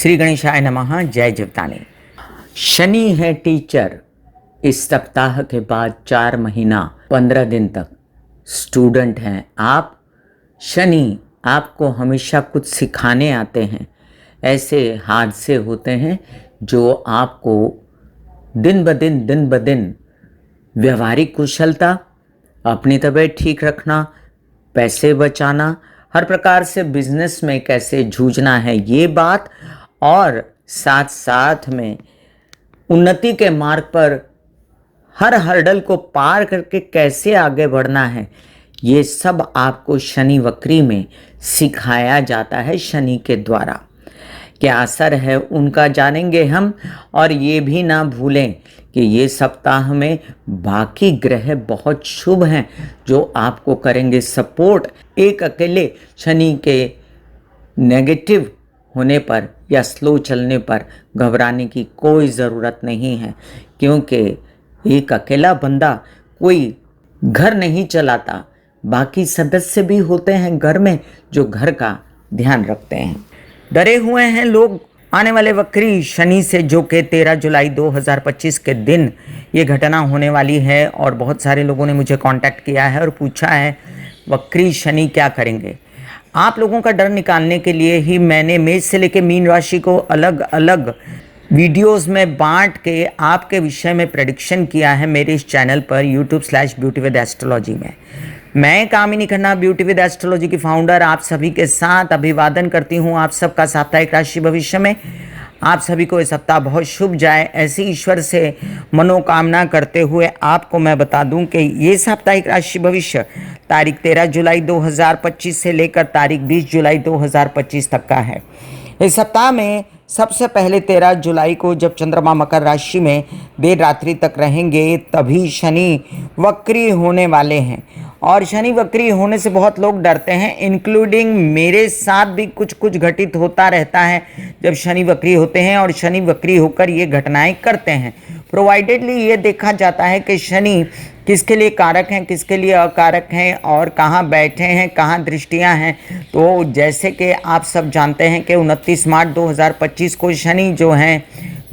श्री गणेशाय नमः। जय जीवतानी। शनि है टीचर। इस सप्ताह के बाद 4 महीना 15 दिन तक स्टूडेंट हैं आप। शनि आपको हमेशा कुछ सिखाने आते हैं। ऐसे हादसे होते हैं जो आपको दिन ब दिन व्यवहारिक कुशलता, अपनी तबीयत ठीक रखना, पैसे बचाना, हर प्रकार से बिजनेस में कैसे जूझना है ये बात, और साथ साथ में उन्नति के मार्ग पर हर हर्डल को पार करके कैसे आगे बढ़ना है, ये सब आपको शनि वक्री में सिखाया जाता है। शनि के द्वारा क्या असर है उनका जानेंगे हम। और ये भी ना भूलें कि ये सप्ताह में बाकी ग्रह बहुत शुभ हैं जो आपको करेंगे सपोर्ट। एक अकेले शनि के नेगेटिव होने पर या स्लो चलने पर घबराने की कोई ज़रूरत नहीं है, क्योंकि एक अकेला बंदा कोई घर नहीं चलाता। बाकी सदस्य भी होते हैं घर में जो घर का ध्यान रखते हैं। डरे हुए हैं लोग आने वाले वक्री शनि से, जो कि 13 जुलाई 2025 के दिन ये घटना होने वाली है। और बहुत सारे लोगों ने मुझे कांटेक्ट किया है और पूछा है वक्री शनि क्या करेंगे। आप लोगों का डर निकालने के लिए ही मैंने मेष से लेकर मीन राशि को अलग अलग वीडियोस में बांट के आपके विषय में प्रेडिक्शन किया है मेरे इस चैनल पर YouTube/ब्यूटी विद एस्ट्रोलॉजी में। मैं कामिनी खन्ना ब्यूटी विद एस्ट्रोलॉजी की फाउंडर आप सभी के साथ अभिवादन करती हूँ आप सबका साप्ताहिक राशि भविष्य में। आप सभी को इस सप्ताह बहुत शुभ जाए, ऐसी ईश्वर से मनोकामना करते हुए आपको मैं बता दूं कि ये साप्ताहिक राशि भविष्य तारीख 13 जुलाई 2025 से लेकर तारीख 20 जुलाई 2025 तक का है। इस सप्ताह में सबसे पहले 13 जुलाई को जब चंद्रमा मकर राशि में देर रात्रि तक रहेंगे, तभी शनि वक्री होने वाले हैं। और शनि वक्री होने से बहुत लोग डरते हैं, इंक्लूडिंग मेरे साथ भी कुछ घटित होता रहता है जब शनि वक्री होते हैं और शनि वक्री होकर ये घटनाएं करते हैं। प्रोवाइडेडली ये देखा जाता है कि शनि किसके लिए कारक हैं, किसके लिए अकारक हैं और कहाँ बैठे हैं, कहाँ दृष्टियां हैं। तो जैसे कि आप सब जानते हैं कि 29 मार्च 2025 को शनि जो हैं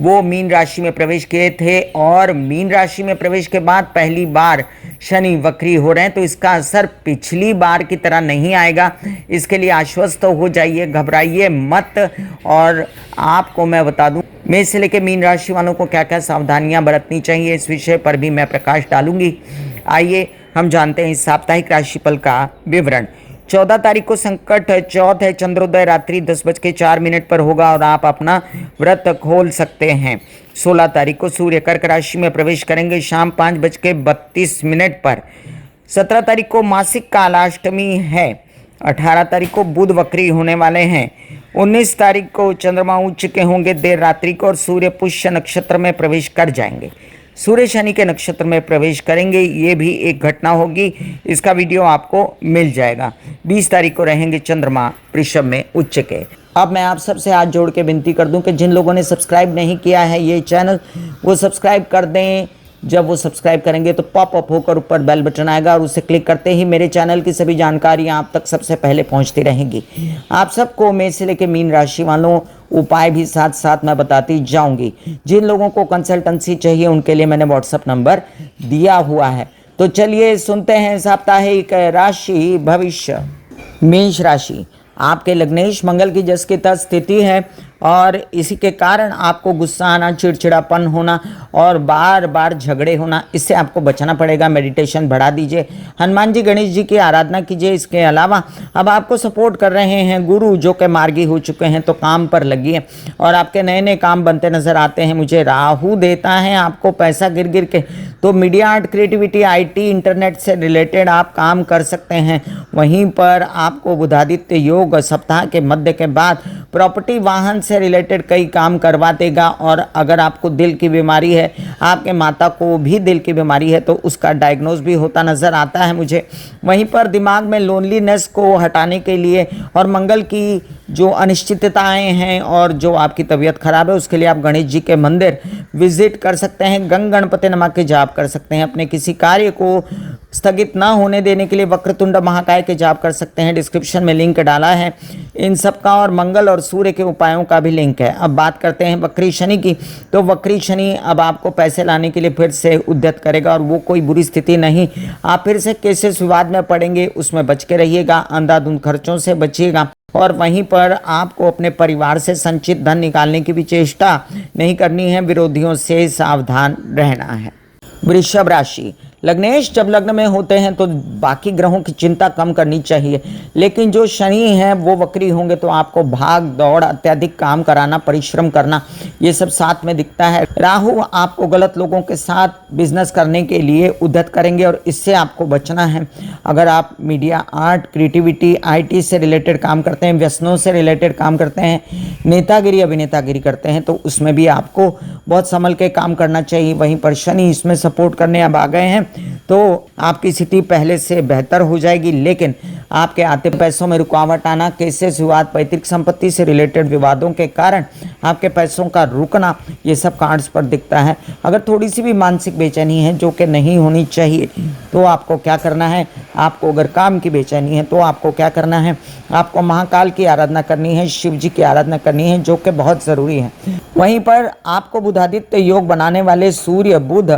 वो मीन राशि में प्रवेश किए थे, और मीन राशि में प्रवेश के बाद पहली बार शनि वक्री हो रहे हैं। तो इसका असर पिछली बार की तरह नहीं आएगा, इसके लिए आश्वस्त हो जाइए, घबराइए मत। और आपको मैं बता दूं मेष से लेकर मीन राशि वालों को क्या क्या सावधानियां बरतनी चाहिए, इस विषय पर भी मैं प्रकाश डालूंगी। आइए हम जानते हैं इस साप्ताहिक राशिफल का विवरण। 14 तारीख को संकट चौथ है, चंद्रोदय रात्रि 10:04 पर होगा और आप अपना व्रत खोल सकते हैं। 16 तारीख को सूर्य कर्क राशि में प्रवेश करेंगे शाम 5:32 पर। 17 तारीख को मासिक कालाष्टमी है। 18 तारीख को बुध वक्री होने वाले हैं। 19 तारीख को चंद्रमा उच्च के होंगे देर रात्रि को और सूर्य पुष्य नक्षत्र में प्रवेश कर जाएंगे। सूर्य शनि के नक्षत्र में प्रवेश करेंगे, ये भी एक घटना होगी, इसका वीडियो आपको मिल जाएगा। 20 तारीख को रहेंगे चंद्रमा वृषभ में उच्च के। अब मैं आप सबसे हाथ जोड़ के विनती कर दूं कि जिन लोगों ने सब्सक्राइब नहीं किया है ये चैनल, वो सब्सक्राइब कर दें। जब वो सब्सक्राइब करेंगे तो पॉप अप होकर ऊपर बेल बटन आएगा और उसे क्लिक करते ही मेरे चैनल की सभी जानकारियाँ आप तक सबसे पहले पहुँचती रहेंगी। आप सबको मेष से लेकर मीन राशि वालों उपाय भी साथ साथ मैं बताती जाऊंगी। जिन लोगों को कंसल्टेंसी चाहिए उनके लिए मैंने व्हाट्सएप नंबर दिया हुआ है। तो चलिए सुनते हैं साप्ताहिक राशि भविष्य। मेष राशि, आपके लग्नेश मंगल की जस की तस स्थिति है और इसी के कारण आपको गुस्सा आना, चिड़चिड़ापन होना और बार बार झगड़े होना, इससे आपको बचना पड़ेगा। मेडिटेशन बढ़ा दीजिए, हनुमान जी गणेश जी की आराधना कीजिए। इसके अलावा अब आपको सपोर्ट कर रहे हैं गुरु जो कि मार्गी हो चुके हैं, तो काम पर लगिए और आपके नए नए काम बनते नजर आते हैं। मुझे राहु देता है आपको पैसा गिर के, तो media art creativity IT internet से रिलेटेड आप काम कर सकते हैं। वहीं पर आपको बुधादित्य योग सप्ताह के मध्य के बाद प्रॉपर्टी वाहन से रिलेटेड कई काम करवा देगा। और अगर आपको दिल की बीमारी है, आपके माता को भी दिल की बीमारी है, तो उसका डायग्नोज भी होता नजर आता है मुझे। वहीं पर दिमाग में लोनलीनेस को हटाने के लिए और मंगल की जो अनिश्चितताएं हैं और जो आपकी तबीयत खराब है उसके लिए आप गणेश जी के मंदिर विजिट कर सकते हैं, गंग गणपति नमः के जाप कर सकते हैं। अपने किसी कार्य को स्थगित ना होने देने के लिए वक्रतुंड महाकाय के जाप कर सकते हैं। डिस्क्रिप्शन में लिंक डाला है इन सब का, और मंगल और सूर्य के उपायों का भी लिंक है। अब बात करते हैं वक्री शनि की। तो वक्री शनि अब आपको पैसे लाने के लिए फिर से उद्यत करेगा, और वो कोई बुरी स्थिति नहीं। आप फिर से केसेस विवाद में पड़ेंगे, उसमें बच के रहिएगा। अंधाधुंध खर्चों से बचिएगा, और वहीं पर आपको अपने परिवार से संचित धन निकालने की भी चेष्टा नहीं करनी है। विरोधियों से सावधान रहना है। वृषभ राशि। लग्नेश जब लग्न में होते हैं तो बाकी ग्रहों की चिंता कम करनी चाहिए, लेकिन जो शनि हैं वो वक्री होंगे तो आपको भाग दौड़, अत्यधिक काम कराना, परिश्रम करना, ये सब साथ में दिखता है। राहु आपको गलत लोगों के साथ बिजनेस करने के लिए उद्यत करेंगे, और इससे आपको बचना है। अगर आप मीडिया, आर्ट, क्रिएटिविटी, IT से रिलेटेड काम करते हैं, व्यसनों से रिलेटेड काम करते हैं, नेतागिरी, अभिनेतागिरी करते हैं, तो उसमें भी आपको बहुत संभल के काम करना चाहिए। वहीं पर शनि इसमें सपोर्ट करने अब आ गए हैं, तो आपकी स्थिति पहले से बेहतर हो जाएगी। लेकिन आपके आते पैसों में रुकावट आना, केसेस विवाद, पैतृक संपत्ति से रिलेटेड विवादों के कारण आपके पैसों का रुकना, ये सब कार्ड्स पर दिखता है। अगर थोड़ी सी भी मानसिक बेचैनी है, जो कि नहीं होनी चाहिए, तो आपको क्या करना है? आपको अगर काम की बेचैनी है तो आपको क्या करना है? आपको महाकाल की आराधना करनी है, शिव जी की आराधना करनी है, जो कि बहुत ज़रूरी है। वहीं पर आपको बुधादित्य योग बनाने वाले सूर्य बुध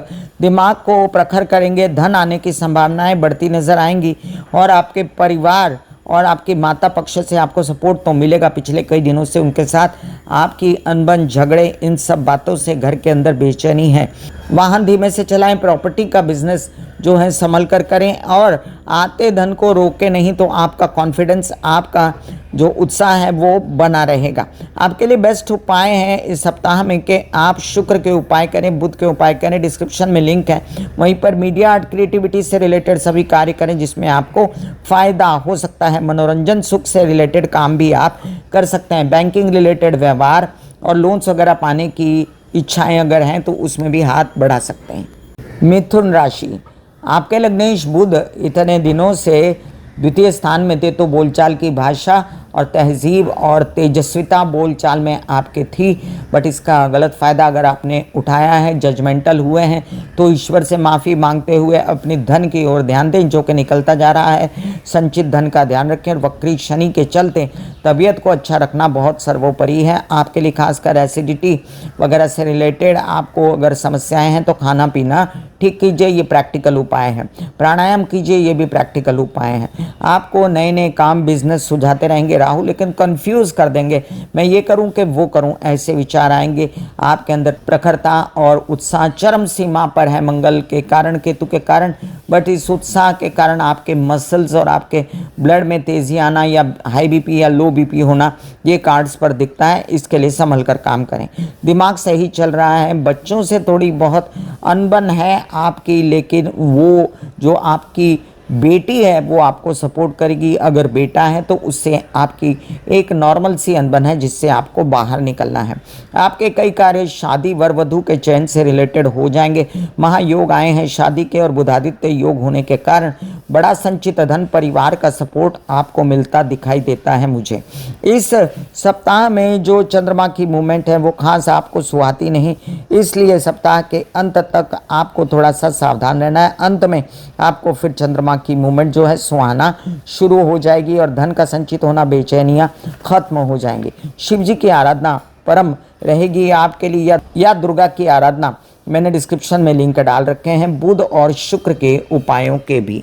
दिमाग को प्रखर करेंगे। धन आने की संभावनाएं बढ़ती नजर आएंगी, और आपके परिवार और आपके माता पक्ष से आपको सपोर्ट तो मिलेगा। पिछले कई दिनों से उनके साथ आपकी अनबन, झगड़े, इन सब बातों से घर के अंदर बेचैनी है। वाहन धीमे से चलाएं, प्रॉपर्टी का बिजनेस जो है संभल कर करें, और आते धन को रोके नहीं, तो आपका कॉन्फिडेंस, आपका जो उत्साह है वो बना रहेगा। आपके लिए बेस्ट उपाय है इस सप्ताह में कि आप शुक्र के उपाय करें, बुध के उपाय करें। डिस्क्रिप्शन में लिंक है, वहीं पर मीडिया, आर्ट, क्रिएटिविटी से रिलेटेड सभी कार्य करें जिसमें आपको फ़ायदा हो सकता है। मनोरंजन, सुख से रिलेटेड काम भी आप कर सकते हैं। बैंकिंग रिलेटेड व्यवहार और लोन्स वगैरह पाने की इच्छाएं अगर हैं तो उसमें भी हाथ बढ़ा सकते हैं। मिथुन राशि। आपके लग्नेश बुध इतने दिनों से द्वितीय स्थान में थे, तो बोलचाल की भाषा और तहजीब और तेजस्विता बोलचाल में आपके थी, बट इसका गलत फ़ायदा अगर आपने उठाया है, जजमेंटल हुए हैं, तो ईश्वर से माफ़ी मांगते हुए अपनी धन की ओर ध्यान दें जो कि निकलता जा रहा है। संचित धन का ध्यान रखें, और वक्री शनि के चलते तबीयत को अच्छा रखना बहुत सर्वोपरि है। आपके लिए खासकर एसिडिटी वगैरह से रिलेटेड आपको अगर समस्याएं हैं तो खाना पीना ठीक कीजिए, ये प्रैक्टिकल उपाय है। प्राणायाम कीजिए, ये भी प्रैक्टिकल उपाय है। आपको नए नए काम, बिजनेस सुझाते रहेंगे राहु, लेकिन कंफ्यूज कर देंगे, मैं ये करूं कि वो करूं, ऐसे विचार आएंगे। आपके अंदर प्रखरता और उत्साह चरम सीमा पर है मंगल के कारण, केतु के कारण, बट इस उत्साह के कारण आपके मसल्स और आपके ब्लड में तेजी आना या हाई बीपी या लो बीपी होना, ये कार्ड्स पर दिखता है। इसके लिए संभल कर काम करें। दिमाग सही चल रहा है। बच्चों से थोड़ी बहुत अनबन है आपकी, लेकिन वो जो आपकी बेटी है वो आपको सपोर्ट करेगी। अगर बेटा है तो उससे आपकी एक नॉर्मल सी अनबन है जिससे आपको बाहर निकलना है। आपके कई कार्य शादी, वर वधू के चयन से रिलेटेड हो जाएंगे। महायोग आए हैं शादी के, और बुधादित्य योग होने के कारण बड़ा संचित धन, परिवार का सपोर्ट आपको मिलता दिखाई देता है मुझे। इस सप्ताह में जो चंद्रमा की मूवमेंट है वो खास आपको सुहाती नहीं, इसलिए सप्ताह के अंत तक आपको थोड़ा सा सावधान रहना है। अंत में आपको फिर चंद्रमा की मूवमेंट जो है सुहाना शुरू हो जाएगी, और धन का संचित होना, बेचैनियां खत्म हो जाएंगी। शिव जी की आराधना परम रहेगी आपके लिए, या दुर्गा की आराधना मैंने डिस्क्रिप्शन में लिंक डाल रखे हैं, बुध और शुक्र के उपायों के भी।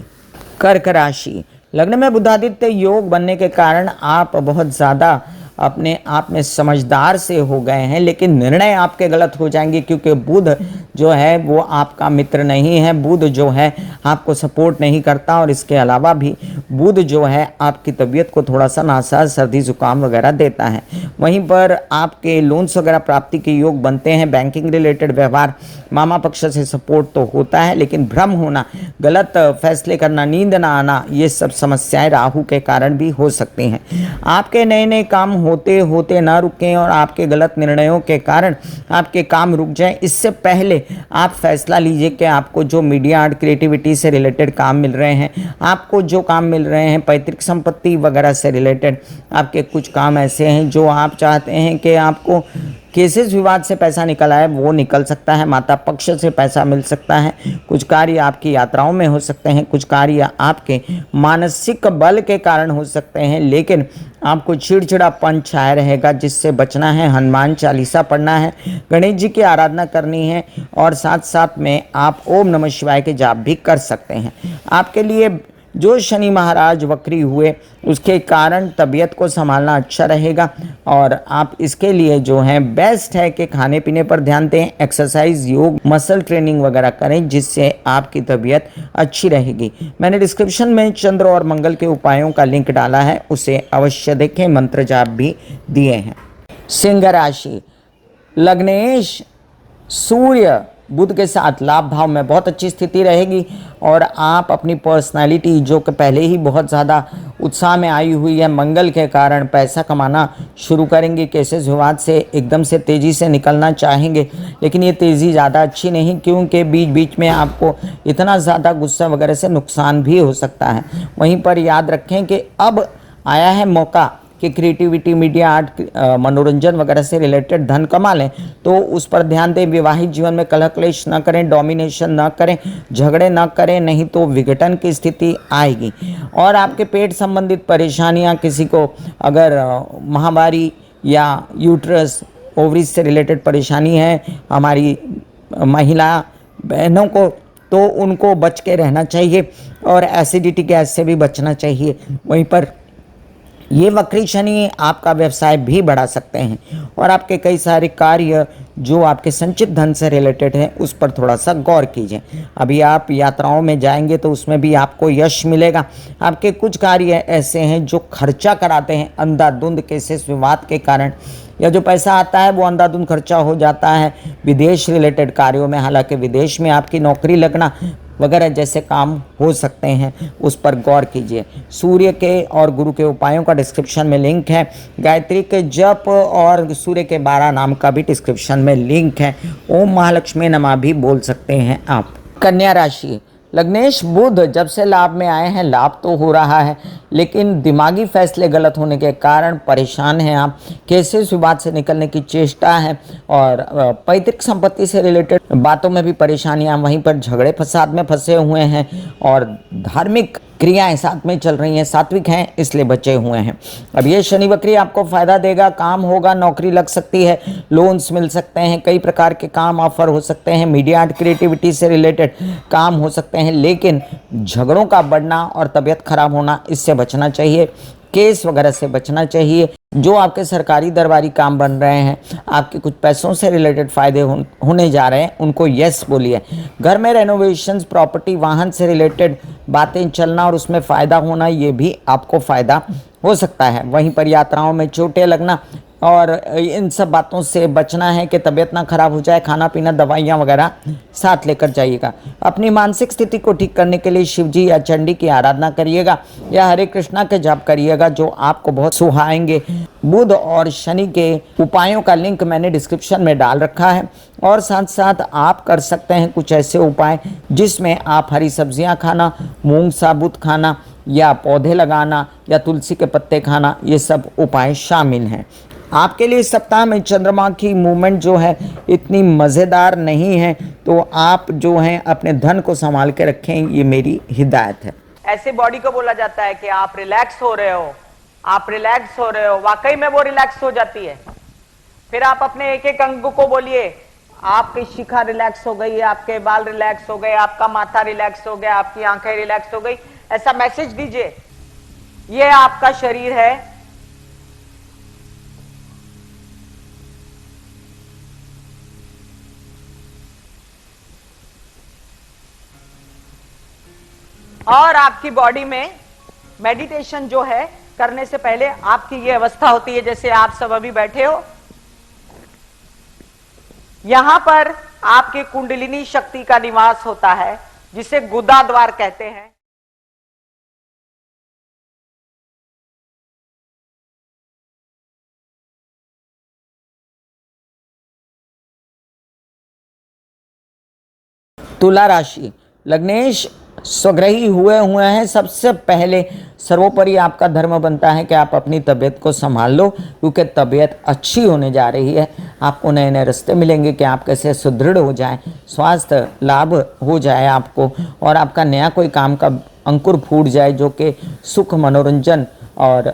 कर्क राशि। लग्न में बुधादित्य योग बनने के कारण आप बहुत ज़्यादा अपने आप में समझदार से हो गए हैं, लेकिन निर्णय आपके गलत हो जाएंगे, क्योंकि बुध जो है वो आपका मित्र नहीं है। बुध जो है आपको सपोर्ट नहीं करता, और इसके अलावा भी बुध जो है आपकी तबीयत को थोड़ा सा नासाज, सर्दी जुकाम वगैरह देता है। वहीं पर आपके लोन्स वगैरह प्राप्ति के योग बनते हैं। बैंकिंग रिलेटेड व्यवहार, मामा पक्ष से सपोर्ट तो होता है, लेकिन भ्रम होना, गलत फैसले करना, नींद ना आना, ये सब समस्याएं राहु के कारण भी हो सकती हैं। आपके नए नए काम होते होते ना रुकें, और आपके गलत निर्णयों के कारण आपके काम रुक जाएं। इससे पहले आप फैसला लीजिए कि आपको जो मीडिया, आर्ट, क्रिएटिविटी से रिलेटेड काम मिल रहे हैं, आपको जो काम मिल रहे हैं पैतृक संपत्ति वगैरह से रिलेटेड, आपके कुछ काम ऐसे हैं जो आप चाहते हैं कि आपको केसेस विवाद से पैसा निकल आए वो निकल सकता है, माता पक्ष से पैसा मिल सकता है, कुछ कार्य आपकी यात्राओं में हो सकते हैं, कुछ कार्य आपके मानसिक बल के कारण हो सकते हैं, लेकिन आपको चिड़चिड़ापन छाया रहेगा जिससे बचना है। हनुमान चालीसा पढ़ना है, गणेश जी की आराधना करनी है और साथ साथ में आप ओम नमः शिवाय के जाप भी कर सकते हैं। आपके लिए जो शनि महाराज वक्री हुए उसके कारण तबीयत को संभालना अच्छा रहेगा और आप इसके लिए जो है बेस्ट है कि खाने पीने पर ध्यान दें, एक्सरसाइज, योग, मसल ट्रेनिंग वगैरह करें जिससे आपकी तबीयत अच्छी रहेगी। मैंने डिस्क्रिप्शन में चंद्र और मंगल के उपायों का लिंक डाला है, उसे अवश्य देखें, मंत्र जाप भी दिए हैं। सिंह राशि, लग्नेश सूर्य बुध के साथ लाभ भाव में बहुत अच्छी स्थिति रहेगी और आप अपनी पर्सनालिटी जो कि पहले ही बहुत ज़्यादा उत्साह में आई हुई है, मंगल के कारण पैसा कमाना शुरू करेंगे। केसेस विवाद से एकदम से तेज़ी से निकलना चाहेंगे, लेकिन ये तेज़ी ज़्यादा अच्छी नहीं, क्योंकि बीच बीच में आपको इतना ज़्यादा गुस्सा वगैरह से नुकसान भी हो सकता है। वहीं पर याद रखें कि अब आया है मौका कि क्रिएटिविटी, मीडिया, आर्ट, मनोरंजन वगैरह से रिलेटेड धन कमा लें, तो उस पर ध्यान दें। विवाहित जीवन में कलह क्लेश न करें, डोमिनेशन न करें, झगड़े न करें, नहीं तो विघटन की स्थिति आएगी। और आपके पेट संबंधित परेशानियां, किसी को अगर महामारी या यूट्रस, ओवरीज से रिलेटेड परेशानी है हमारी महिला बहनों को, तो उनको बच के रहना चाहिए और एसिडिटी गैस से भी बचना चाहिए। वहीं पर ये वक्री शनि आपका व्यवसाय भी बढ़ा सकते हैं और आपके कई सारे कार्य जो आपके संचित धन से रिलेटेड हैं उस पर थोड़ा सा गौर कीजिए। अभी आप यात्राओं में जाएंगे तो उसमें भी आपको यश मिलेगा। आपके कुछ कार्य ऐसे हैं जो खर्चा कराते हैं अंधाधुंध केसेस विवाद के कारण, या जो पैसा आता है वो अंधाधुंध खर्चा हो जाता है विदेश रिलेटेड कार्यों में। हालांकि विदेश में आपकी नौकरी लगना वगैरह जैसे काम हो सकते हैं, उस पर गौर कीजिए। सूर्य के और गुरु के उपायों का डिस्क्रिप्शन में लिंक है, गायत्री के जप और सूर्य के 12 नाम का भी डिस्क्रिप्शन में लिंक है। ओम महालक्ष्मी नमः भी बोल सकते हैं आप। कन्या राशि, लग्नेश बुध जब से लाभ में आए हैं, लाभ तो हो रहा है लेकिन दिमागी फैसले गलत होने के कारण परेशान हैं आप। केसेस विवाद से निकलने की चेष्टा है और पैतृक संपत्ति से रिलेटेड बातों में भी परेशानियां, वहीं पर झगड़े फसाद में फंसे हुए हैं और धार्मिक क्रियाएं साथ में चल रही हैं, सात्विक हैं इसलिए बचे हुए हैं। अब ये शनि वक्री आपको फायदा देगा, काम होगा, नौकरी लग सकती है, लोन्स मिल सकते हैं, कई प्रकार के काम ऑफर हो सकते हैं, मीडिया आर्ट क्रिएटिविटी से रिलेटेड काम हो सकते हैं, लेकिन झगड़ों का बढ़ना और तबीयत खराब होना इससे बचना चाहिए। केस वगैरह से बचना चाहिए। जो आपके सरकारी दरबारी काम बन रहे हैं, आपके कुछ पैसों से रिलेटेड फायदे होने जा रहे हैं, उनको यस बोलिए। घर में रेनोवेशंस, प्रॉपर्टी, वाहन से रिलेटेड बातें चलना और उसमें फ़ायदा होना, ये भी आपको फ़ायदा हो सकता है। वहीं पर यात्राओं में चोटें लगना और इन सब बातों से बचना है कि तबीयत ना खराब हो जाए। खाना पीना, दवाइयाँ वगैरह साथ लेकर जाइएगा। अपनी मानसिक स्थिति को ठीक करने के लिए शिव जी या चंडी की आराधना करिएगा या हरे कृष्णा के जाप करिएगा, जो आपको बहुत सुहाएंगे। बुध और शनि के उपायों का लिंक मैंने डिस्क्रिप्शन में डाल रखा है और साथ साथ आप कर सकते हैं कुछ ऐसे उपाय जिसमें आप हरी सब्जियां खाना, मूंग साबुत खाना या पौधे लगाना या तुलसी के पत्ते खाना, ये सब उपाय शामिल हैं। आपके लिए इस सप्ताह में चंद्रमा की मूवमेंट जो है इतनी मज़ेदार नहीं है, तो आप जो हैं अपने धन को संभाल के रखें, ये मेरी हिदायत है। ऐसे बॉडी को बोला जाता है कि आप रिलैक्स हो रहे हो, आप रिलैक्स हो रहे हो, वाकई में वो रिलैक्स हो जाती है। फिर आप अपने एक एक अंग को बोलिए, आपकी शिखा रिलैक्स हो गई, आपके बाल रिलैक्स हो गए, आपका माथा रिलैक्स हो गया, आपकी आंखें रिलैक्स हो गई, ऐसा मैसेज दीजिए। ये आपका शरीर है, और आपकी बॉडी में मेडिटेशन जो है करने से पहले आपकी ये अवस्था होती है जैसे आप सब अभी बैठे हो। यहां पर आपके कुंडलिनी शक्ति का निवास होता है जिसे गुदा द्वार कहते हैं। तुला राशि, लग्नेश स्वग्रही हुए हैं, सबसे पहले सर्वोपरि आपका धर्म बनता है कि आप अपनी तबीयत को संभाल लो, क्योंकि तबीयत अच्छी होने जा रही है। आपको नए नए रास्ते मिलेंगे कि आप कैसे सुदृढ़ हो जाएं, स्वास्थ्य लाभ हो जाए आपको, और आपका नया कोई काम का अंकुर फूट जाए जो कि सुख, मनोरंजन और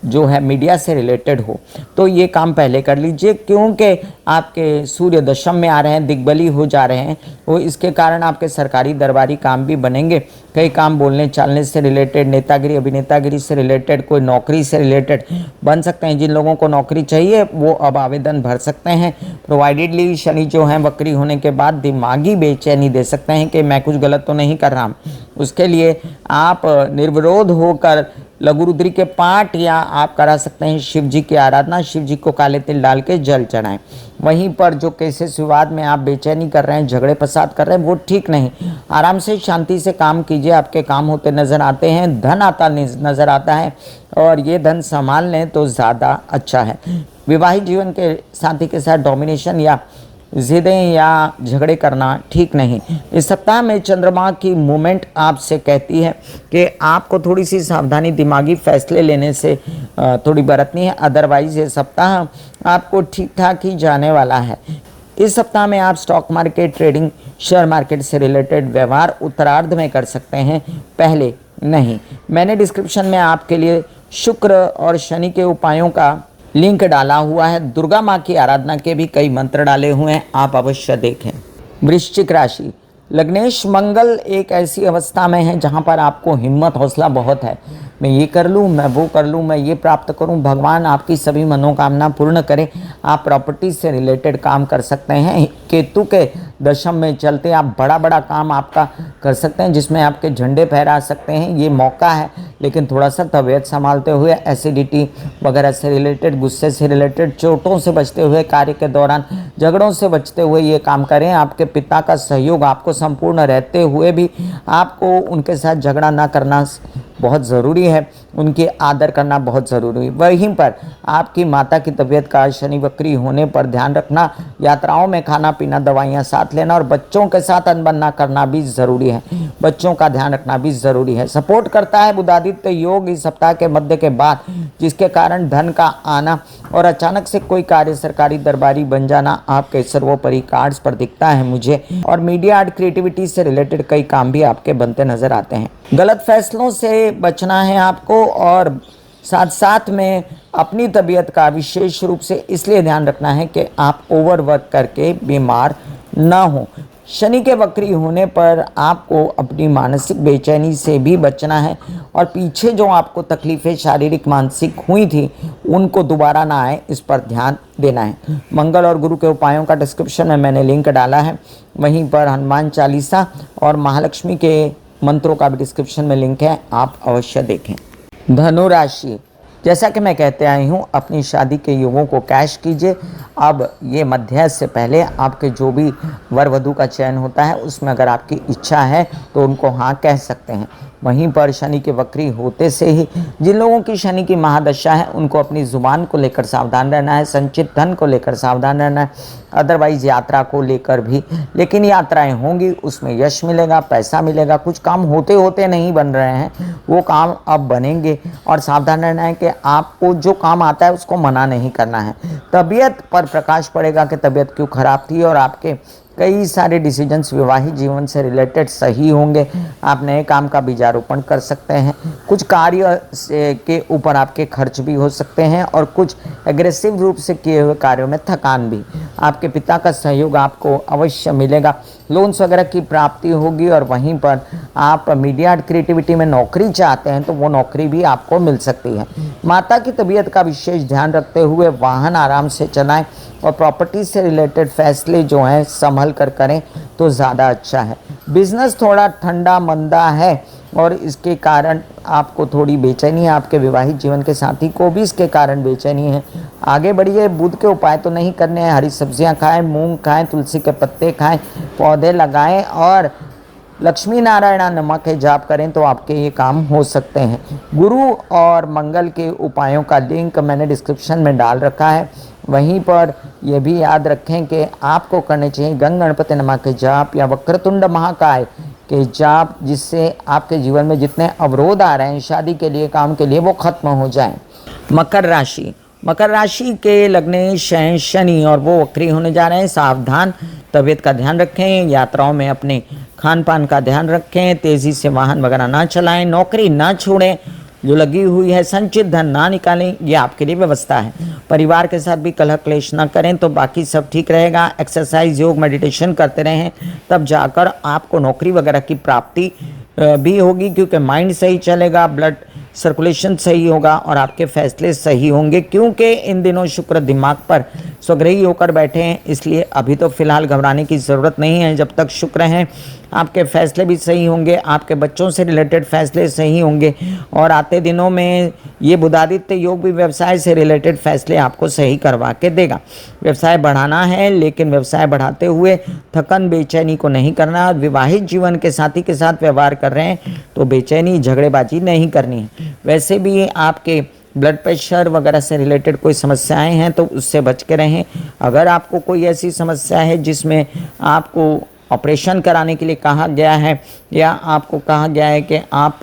जो है मीडिया से रिलेटेड हो। तो ये काम पहले कर लीजिए, क्योंकि आपके सूर्य दशम में आ रहे हैं, दिग्बली हो जा रहे हैं, वो इसके कारण आपके सरकारी दरबारी काम भी बनेंगे। कई काम बोलने चालने से रिलेटेड, नेतागिरी अभिनेतागिरी से रिलेटेड, कोई नौकरी से रिलेटेड बन सकते हैं। जिन लोगों को नौकरी चाहिए वो अब आवेदन भर सकते हैं। प्रोवाइडेडली शनि जो है वक्री होने के बाद दिमागी बेचैनी दे सकते हैं कि मैं कुछ गलत तो नहीं कर रहा। उसके लिए आप निर्विरोध होकर लघु रुद्री के पाठ या आप करा सकते हैं शिव जी की आराधना, शिव जी को काले तिल डाल के जल चढ़ाएं। वहीं पर जो केसेस विवाद में आप बेचैनी कर रहे हैं, झगड़े फसाद कर रहे हैं, वो ठीक नहीं। आराम से शांति से काम कीजिए, आपके काम होते नजर आते हैं, धन आता नजर आता है, और ये धन संभाल लें तो ज़्यादा अच्छा है। विवाहित जीवन के साथी के साथ डोमिनेशन या जिदें या झगड़े करना ठीक नहीं। इस सप्ताह में चंद्रमा की मूवमेंट आपसे कहती है कि आपको थोड़ी सी सावधानी दिमागी फैसले लेने से थोड़ी बरतनी है, अदरवाइज ये सप्ताह आपको ठीक ठाक ही जाने वाला है। इस सप्ताह में आप stock market, trading, share market से रिलेटेड व्यवहार उत्तरार्ध में कर सकते हैं, पहले नहीं। मैंने डिस्क्रिप्शन में आपके लिए शुक्र और शनि के उपायों का लिंक डाला हुआ है। दुर्गा माँ की आराधना के भी कई मंत्र डाले हुए हैं, आप अवश्य देखें। वृश्चिक राशि, लग्नेश मंगल एक ऐसी अवस्था में है जहाँ पर आपको हिम्मत हौसला बहुत है। मैं ये कर लूँ, मैं वो कर लूँ, मैं ये प्राप्त करूँ, भगवान आपकी सभी मनोकामना पूर्ण करें। आप प्रॉपर्टी से रिलेटेड काम कर सकते हैं। केतु के दशम में चलते आप बड़ा बड़ा काम आपका कर सकते हैं, जिसमें आपके झंडे फहरा सकते हैं। ये मौका है, लेकिन थोड़ा सा तबीयत संभालते हुए, एसिडिटी वगैरह से रिलेटेड, गुस्से से रिलेटेड, चोटों से बचते हुए, कार्य के दौरान झगड़ों से बचते हुए ये काम करें। आपके पिता का सहयोग आपको संपूर्ण रहते हुए भी आपको उनके साथ झगड़ा ना करना बहुत ज़रूरी है, उनकी आदर करना बहुत ज़रूरी है। वहीं पर आपकी माता की तबीयत का शनि वक्री होने पर ध्यान रखना, यात्राओं में खाना पीना, दवाइयाँ साथ लेना, और बच्चों के साथ अनबन ना करना भी ज़रूरी है। बच्चों का ध्यान रखना भी ज़रूरी है। सपोर्ट करता है बुधादित्य योग इस सप्ताह के मध्य के बाद, जिसके कारण धन का आना और अचानक से कोई कार्य सरकारी दरबारी बन जाना आपके सर्वोपरि कार्ड्स पर दिखता है मुझे। और मीडिया, आर्ट, क्रिएटिविटी से रिलेटेड कई काम भी आपके बनते नजर आते हैं। गलत फैसलों से बचना है आपको, और साथ साथ में अपनी तबीयत का विशेष रूप से इसलिए ध्यान रखना है कि आप ओवरवर्क करके बीमार ना हो। शनि के वक्री होने पर आपको अपनी मानसिक बेचैनी से भी बचना है, और पीछे जो आपको तकलीफ़ें शारीरिक मानसिक हुई थी उनको दोबारा ना आए, इस पर ध्यान देना है। मंगल और गुरु के उपायों का डिस्क्रिप्शन में मैंने लिंक डाला है। वहीं पर हनुमान चालीसा और महालक्ष्मी के मंत्रों का भी डिस्क्रिप्शन में लिंक है, आप अवश्य देखें। धनु राशि, जैसा कि मैं कहते आई हूँ, अपनी शादी के युगों को कैश कीजिए। अब ये मध्य से पहले आपके जो भी वर वधू का चयन होता है उसमें अगर आपकी इच्छा है तो उनको हाँ कह सकते हैं। वहीं पर शनि के वक्री होते से ही जिन लोगों की शनि की महादशा है उनको अपनी ज़ुबान को लेकर सावधान रहना है, संचित धन को लेकर सावधान रहना है, अदरवाइज यात्रा को लेकर भी। लेकिन यात्राएं होंगी, उसमें यश मिलेगा, पैसा मिलेगा। कुछ काम होते होते नहीं बन रहे हैं, वो काम अब बनेंगे, और सावधान रहना है कि आपको जो काम आता है उसको मना नहीं करना है। तबीयत पर प्रकाश पड़ेगा कि तबीयत क्यों खराब थी, और आपके कई सारे डिसीजंस विवाहित जीवन से रिलेटेड सही होंगे। आप नए काम का बीजारोपण कर सकते हैं। कुछ कार्य के ऊपर आपके खर्च भी हो सकते हैं, और कुछ एग्रेसिव रूप से किए हुए कार्यों में थकान भी। आपके पिता का सहयोग आपको अवश्य मिलेगा। लोन्स वगैरह की प्राप्ति होगी, और वहीं पर आप मीडिया आर्ट क्रिएटिविटी में नौकरी चाहते हैं तो वो नौकरी भी आपको मिल सकती है। माता की तबीयत का विशेष ध्यान रखते हुए वाहन आराम से चलाएं, और प्रॉपर्टी से रिलेटेड फैसले जो हैं संभल कर करें तो ज़्यादा अच्छा है। बिजनेस थोड़ा ठंडा मंदा है, और इसके कारण आपको थोड़ी बेचैनी है। आपके विवाहित जीवन के साथी को भी इसके कारण बेचैनी है। आगे बढ़िए। बुध के उपाय तो नहीं करने हैं। हरी सब्जियां खाएं, मूंग खाएं, तुलसी के पत्ते खाएं, पौधे लगाएं, और लक्ष्मी नारायण नमक के जाप करें तो आपके ये काम हो सकते हैं। गुरु और मंगल के उपायों का लिंक मैंने डिस्क्रिप्शन में डाल रखा है। वहीं पर यह भी याद रखें कि आपको करने चाहिए गंग गणपति नमक के जाप या वक्रतुंड महाकाय कि जाप जिससे आपके जीवन में जितने अवरोध आ रहे हैं शादी के लिए, काम के लिए, वो खत्म हो जाएं। मकर राशि, मकर राशि के लग्नेश हैं शनि और वो वक्री होने जा रहे हैं। सावधान, तबीयत का ध्यान रखें, यात्राओं में अपने खान पान का ध्यान रखें, तेज़ी से वाहन वगैरह ना चलाएं, नौकरी ना छोड़ें जो लगी हुई है, संचित धन ना निकालें, ये आपके लिए व्यवस्था है। परिवार के साथ भी कलह क्लेश ना करें तो बाकी सब ठीक रहेगा। एक्सरसाइज, योग, मेडिटेशन करते रहें, तब जाकर आपको नौकरी वगैरह की प्राप्ति भी होगी, क्योंकि माइंड सही चलेगा, ब्लड सर्कुलेशन सही होगा और आपके फैसले सही होंगे, क्योंकि इन दिनों शुक्र दिमाग पर स्वग्रही होकर बैठे हैं। इसलिए अभी तो फिलहाल घबराने की ज़रूरत नहीं है। जब तक शुक्र हैं आपके फैसले भी सही होंगे, आपके बच्चों से रिलेटेड फैसले सही होंगे और आते दिनों में ये बुधादित्य योग भी व्यवसाय से रिलेटेड फैसले आपको सही करवा के देगा। व्यवसाय बढ़ाना है, लेकिन व्यवसाय बढ़ाते हुए थकन बेचैनी को नहीं करना। विवाहित जीवन के साथी के साथ व्यवहार कर रहे हैं तो बेचैनी झगड़ेबाजी नहीं करनी है। वैसे भी आपके ब्लड प्रेशर वगैरह से रिलेटेड कोई समस्याएं हैं तो उससे बच के रहें। अगर आपको कोई ऐसी समस्या है जिसमें आपको ऑपरेशन कराने के लिए कहा गया है या आपको कहा गया है कि आप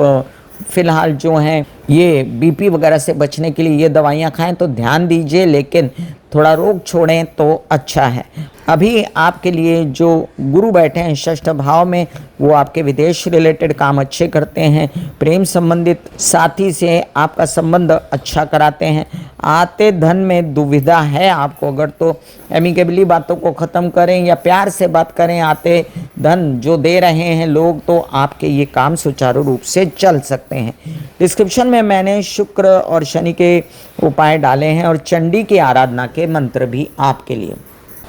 फ़िलहाल जो हैं ये बीपी वगैरह से बचने के लिए ये दवाइयाँ खाएं, तो ध्यान दीजिए, लेकिन थोड़ा रोग छोड़ें तो अच्छा है। अभी आपके लिए जो गुरु बैठे हैं षष्ठ भाव में, वो आपके विदेश रिलेटेड काम अच्छे करते हैं, प्रेम संबंधित साथी से आपका संबंध अच्छा कराते हैं। आते धन में दुविधा है आपको, अगर तो एमिकेबली बातों को ख़त्म करें या प्यार से बात करें, आते धन जो दे रहे हैं लोग, तो आपके ये काम सुचारू रूप से चल सकते हैं। डिस्क्रिप्शन में मैंने शुक्र और शनि के उपाय डाले हैं और चंडी की आराधना के मंत्र भी आपके लिए।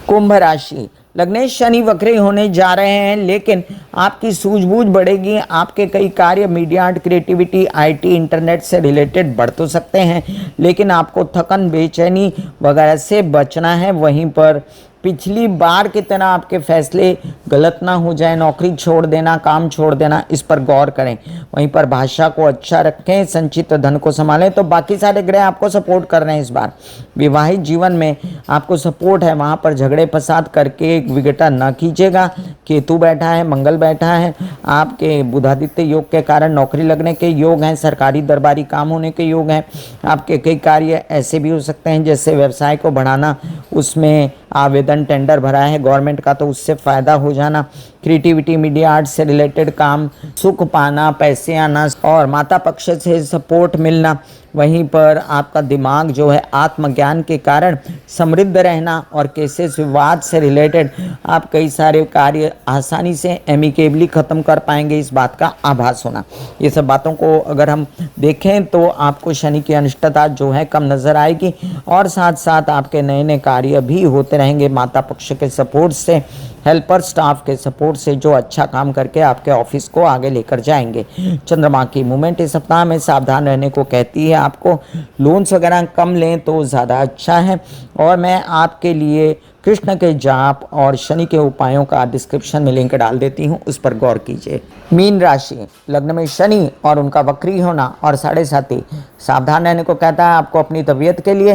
कुंभ राशि, लग्नेश शनि वक्री होने जा रहे हैं, लेकिन आपकी सूझबूझ बढ़ेगी। आपके कई कार्य media, art, creativity, IT, internet से रिलेटेड बढ़ तो सकते हैं, लेकिन आपको थकन, बेचैनी वगैरह से बचना है। वहीं पर पिछली बार की तरह आपके फैसले गलत ना हो जाए, नौकरी छोड़ देना, काम छोड़ देना, इस पर गौर करें। वहीं पर भाषा को अच्छा रखें, संचित धन को संभालें, तो बाकी सारे ग्रह आपको सपोर्ट कर रहे हैं इस बार। विवाहित जीवन में आपको सपोर्ट है, वहाँ पर झगड़े फसाद करके विघटन न कीजिएगा। केतु बैठा है, मंगल बैठा है, आपके बुधादित्य योग के कारण नौकरी लगने के योग हैं, सरकारी दरबारी काम होने के योग हैं। आपके कई कार्य ऐसे भी हो सकते हैं जैसे व्यवसाय को बढ़ाना, उसमें आवेदन टेंडर भरा है गवर्नमेंट का तो उससे फ़ायदा हो जाना। क्रिएटिविटी, मीडिया, आर्ट से रिलेटेड काम, सुख पाना, पैसे आना और माता पक्ष से सपोर्ट मिलना। वहीं पर आपका दिमाग जो है आत्मज्ञान के कारण समृद्ध रहना और केसेस विवाद से रिलेटेड आप कई सारे कार्य आसानी से एमिकेबली ख़त्म कर पाएंगे, इस बात का आभास होना। ये सब बातों को अगर हम देखें तो आपको शनि की अनिष्टता जो है कम नज़र आएगी और साथ साथ आपके नए नए कार्य भी होते रहेंगे माता पक्ष के सपोर्ट से, हेल्पर स्टाफ के सपोर्ट से, जो अच्छा काम करके आपके ऑफिस को आगे लेकर जाएंगे। चंद्रमा की मूवमेंट इस सप्ताह में सावधान रहने को कहती है। आपको लोन्स वगैरह कम लें तो ज़्यादा अच्छा है। और मैं आपके लिए कृष्ण के जाप और शनि के उपायों का डिस्क्रिप्शन में लिंक डाल देती हूँ, उस पर गौर कीजिए। मीन राशि, लग्न में शनि और उनका वक्री होना और 7.5 सावधान रहने को कहता है। आपको अपनी तबीयत के लिए,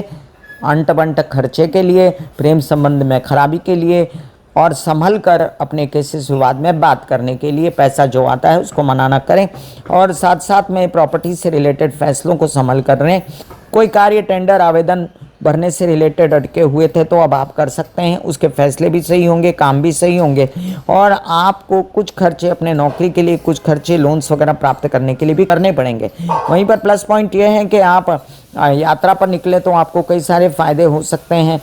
अंट बंट खर्चे के लिए, प्रेम संबंध में खराबी के लिए और संभल कर अपने केसेस विवाद में बात करने के लिए, पैसा जो आता है उसको मना ना करें और साथ साथ में प्रॉपर्टी से रिलेटेड फैसलों को संभल कर रहें। कोई कार्य, टेंडर, आवेदन भरने से रिलेटेड अटके हुए थे तो अब आप कर सकते हैं, उसके फैसले भी सही होंगे, काम भी सही होंगे और आपको कुछ खर्चे अपने नौकरी के लिए, कुछ खर्चे लोन्स वगैरह प्राप्त करने के लिए भी करने पड़ेंगे। वहीं पर प्लस पॉइंट यह है कि आप यात्रा पर निकले तो आपको कई सारे फ़ायदे हो सकते हैं।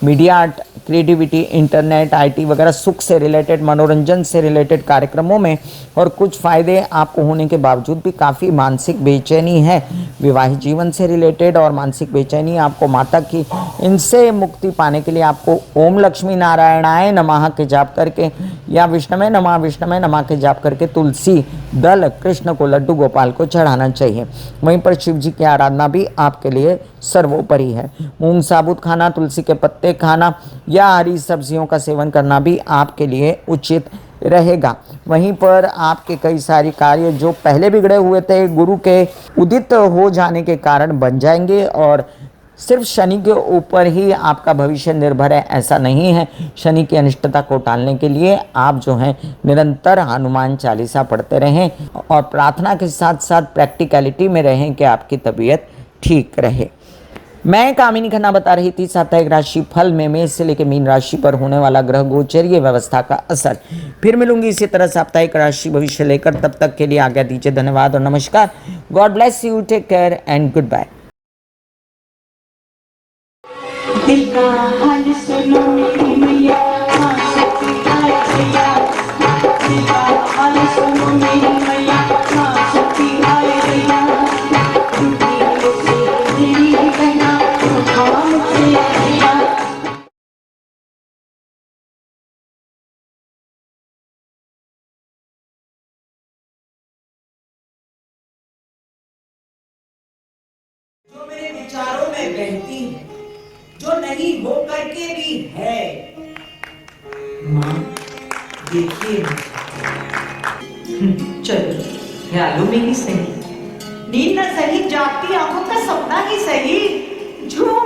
Media, art, creativity, internet, IT वगैरह सुख से रिलेटेड, मनोरंजन से रिलेटेड कार्यक्रमों में और कुछ फ़ायदे आपको होने के बावजूद भी काफ़ी मानसिक बेचैनी है विवाहित जीवन से रिलेटेड और मानसिक बेचैनी आपको माता की, इनसे मुक्ति पाने के लिए आपको ओम लक्ष्मी नारायणाय नमः के जाप करके या विष्णुमय नमः के जाप करके तुलसी दल कृष्ण को, लड्डू गोपाल को चढ़ाना चाहिए। वहीं पर शिव जी की आराधना भी आपके लिए सर्वोपरि है। मूंग साबुत खाना, तुलसी के पत्ते खाना या हरी सब्जियों का सेवन करना भी आपके लिए उचित रहेगा। वहीं पर आपके कई सारे कार्य जो पहले बिगड़े हुए थे गुरु के उदित हो जाने के कारण बन जाएंगे और सिर्फ शनि के ऊपर ही आपका भविष्य निर्भर है ऐसा नहीं है। शनि की अनिष्टता को टालने के लिए आप जो हैं निरंतर हनुमान चालीसा पढ़ते रहें और प्रार्थना के साथ साथ प्रैक्टिकलिटी में रहें कि आपकी तबीयत ठीक रहे। मैं कामिनी खन्ना बता रही थी साप्ताहिक राशि फल में मेष से लेकर मीन राशि पर होने वाला ग्रह गोचरीय व्यवस्था का असर। फिर मिलूंगी इसी तरह साप्ताहिक राशि भविष्य लेकर, तब तक के लिए आज्ञा दीजिए। धन्यवाद और नमस्कार। God bless you, take care and goodbye. दिल का हाल सुनो मेरी मैया, हाँ शक्ति आए भैया। दिल का हाल सुनो मेरी मैया, हाँ शक्ति आए भैया। टूटी से तेरी बहना उठा मुझे भैया। जो मेरे विचारों में बहती है, जो नहीं हो करके भी है। माँ देखिए, चलो ख्यालों में ही सही, नींद न सही, जागती आंखों का सपना ही सही, झूठ